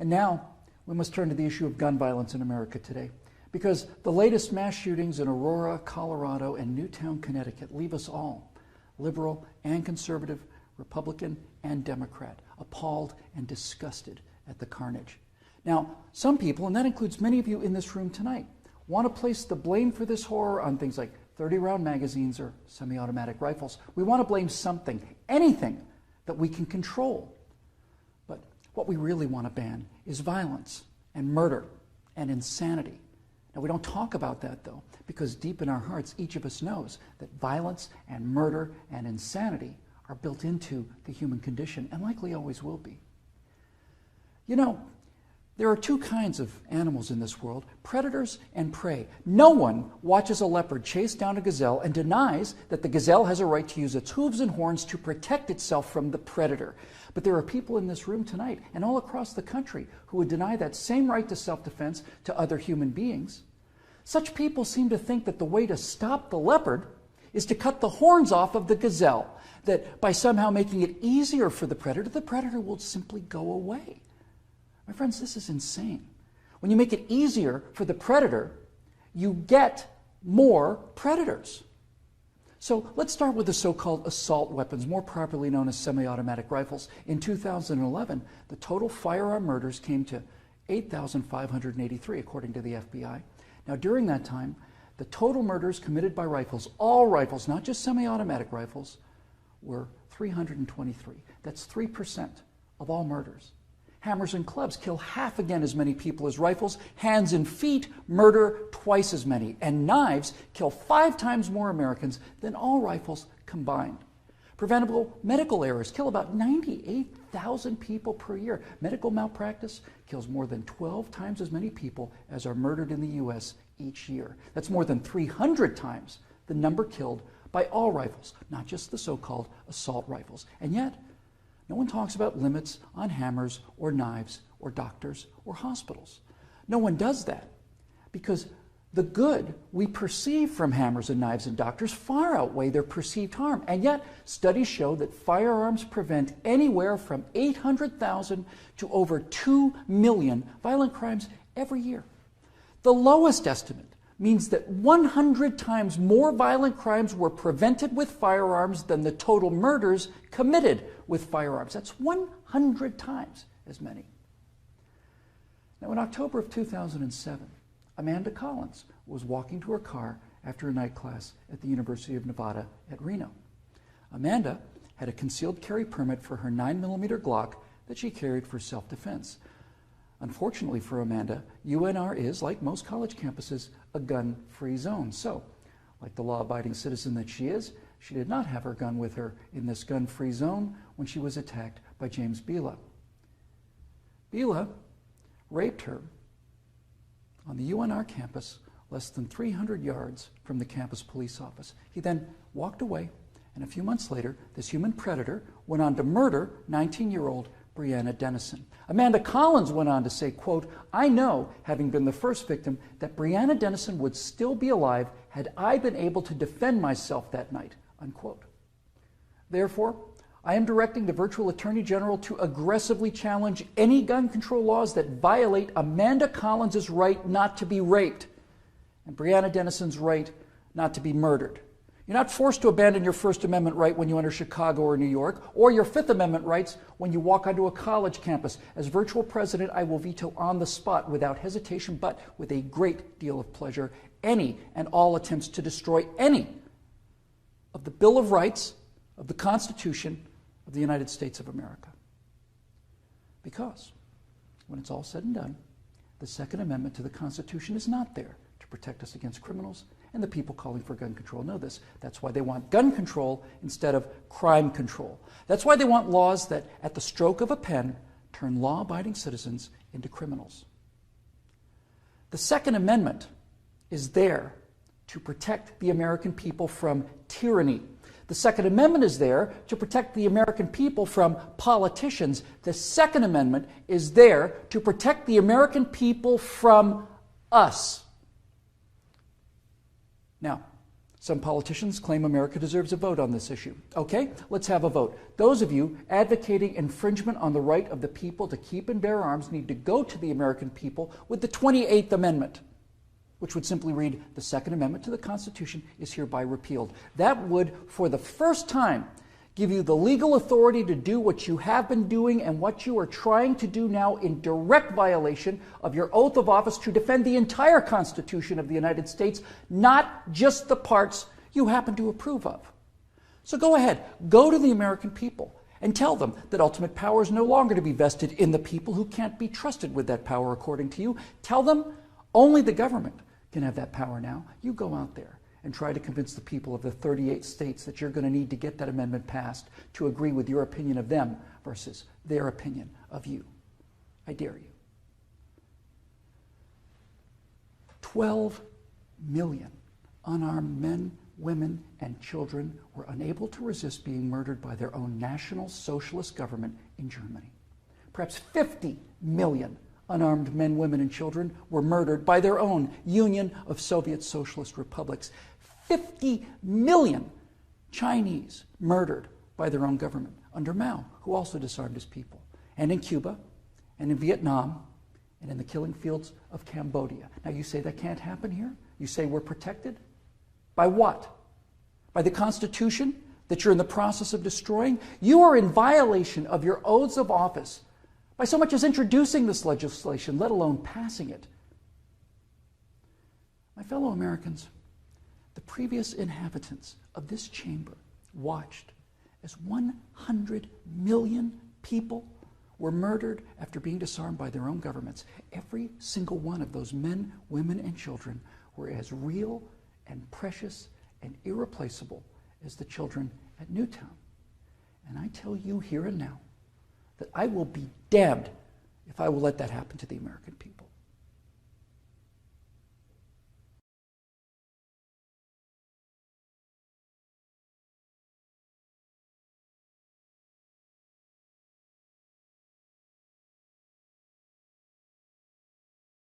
And now we must turn to the issue of gun violence in America today, because the latest mass shootings in Aurora, Colorado, and Newtown, Connecticut leave us all, liberal and conservative, Republican and Democrat, appalled and disgusted at the carnage. Now, some people, and that includes many of you in this room tonight, want to place the blame for this horror on things like 30-round magazines or semi-automatic rifles. We want to blame something, anything that we can control. But what we really want to ban is violence and murder and insanity. Now, we don't talk about that, though, because deep in our hearts, each of us knows that violence and murder and insanity are built into the human condition and likely always will be. You know, there are two kinds of animals in this world, predators and prey. No one watches a leopard chase down a gazelle and denies that the gazelle has a right to use its hooves and horns to protect itself from the predator. But there are people in this room tonight and all across the country who would deny that same right to self-defense to other human beings. Such people seem to think that the way to stop the leopard is to cut the horns off of the gazelle, that by somehow making it easier for the predator will simply go away. My friends, this is insane. When you make it easier for the predator, you get more predators. So let's start with the so-called assault weapons, more properly known as semi-automatic rifles. In 2011, the total firearm murders came to 8,583, according to the FBI. Now, during that time, the total murders committed by rifles, all rifles, not just semi-automatic rifles, were 323. That's 3% of all murders. Hammers and clubs kill half again as many people as rifles. Hands and feet murder twice as many. And knives kill 5 times more Americans than all rifles combined. Preventable medical errors kill about 98,000 people per year. Medical malpractice kills more than 12 times as many people as are murdered in the U.S. each year. That's more than 300 times the number killed by all rifles, not just the so-called assault rifles. And yet, no one talks about limits on hammers or knives or doctors or hospitals. No one does that because the good we perceive from hammers and knives and doctors far outweigh their perceived harm. And yet, studies show that firearms prevent anywhere from 800,000 to over 2 million violent crimes every year. The lowest estimate means that 100 times more violent crimes were prevented with firearms than the total murders committed with firearms. That's 100 times as many. Now, in October of 2007, Amanda Collins was walking to her car after a night class at the University of Nevada at Reno. Amanda had a concealed carry permit for her 9mm Glock that she carried for self-defense. Unfortunately for Amanda, UNR is, like most college campuses, a gun-free zone. So, like the law-abiding citizen that she is, she did not have her gun with her in this gun-free zone when she was attacked by James Bila. Bila raped her on the UNR campus less than 300 yards from the campus police office. He then walked away, and a few months later, this human predator went on to murder 19-year-old Breonna Dennison. Amanda Collins went on to say, quote, "I know, having been the first victim, that Breonna Dennison would still be alive had I been able to defend myself that night," unquote. Therefore, I am directing the virtual Attorney General to aggressively challenge any gun control laws that violate Amanda Collins' right not to be raped and Breonna Dennison's right not to be murdered. You're not forced to abandon your First Amendment right when you enter Chicago or New York, or your Fifth Amendment rights when you walk onto a college campus. As virtual president, I will veto on the spot without hesitation, but with a great deal of pleasure, any and all attempts to destroy any of the Bill of Rights, of the Constitution of the United States of America. Because when it's all said and done, the Second Amendment to the Constitution is not there to protect us against criminals, and the people calling for gun control know this. That's why they want gun control instead of crime control. That's why they want laws that, at the stroke of a pen, turn law-abiding citizens into criminals. The Second Amendment is there to protect the American people from tyranny. The Second Amendment is there to protect the American people from politicians. The Second Amendment is there to protect the American people from us. Now, Some politicians claim America deserves a vote on this issue. Okay, let's have a vote. Those of you advocating infringement on the right of the people to keep and bear arms need to go to the American people with the 28th Amendment, which would simply read, the Second Amendment to the Constitution is hereby repealed. That would, for the first time, give you the legal authority to do what you have been doing and what you are trying to do now in direct violation of your oath of office to defend the entire Constitution of the United States, not just the parts you happen to approve of. So go ahead, go to the American people and tell them that ultimate power is no longer to be vested in the people who can't be trusted with that power according to you. Tell them only the government can have that power now. You go out there and try to convince the people of the 38 states that you're going to need to get that amendment passed to agree with your opinion of them versus their opinion of you. I dare you. 12 million unarmed men, women, and children were unable to resist being murdered by their own National Socialist government in Germany. Perhaps 50 million unarmed men, women, and children were murdered by their own Union of Soviet Socialist Republics. 50 million Chinese murdered by their own government under Mao, who also disarmed his people. And in Cuba, and in Vietnam, and in the killing fields of Cambodia. Now you say that can't happen here? You say we're protected? By what? By the Constitution that you're in the process of destroying? You are in violation of your oaths of office by so much as introducing this legislation, let alone passing it. My fellow Americans, the previous inhabitants of this chamber watched as 100 million people were murdered after being disarmed by their own governments. Every single one of those men, women, and children were as real and precious and irreplaceable as the children at Newtown. And I tell you here and now that I will be damned if I will let that happen to the American people.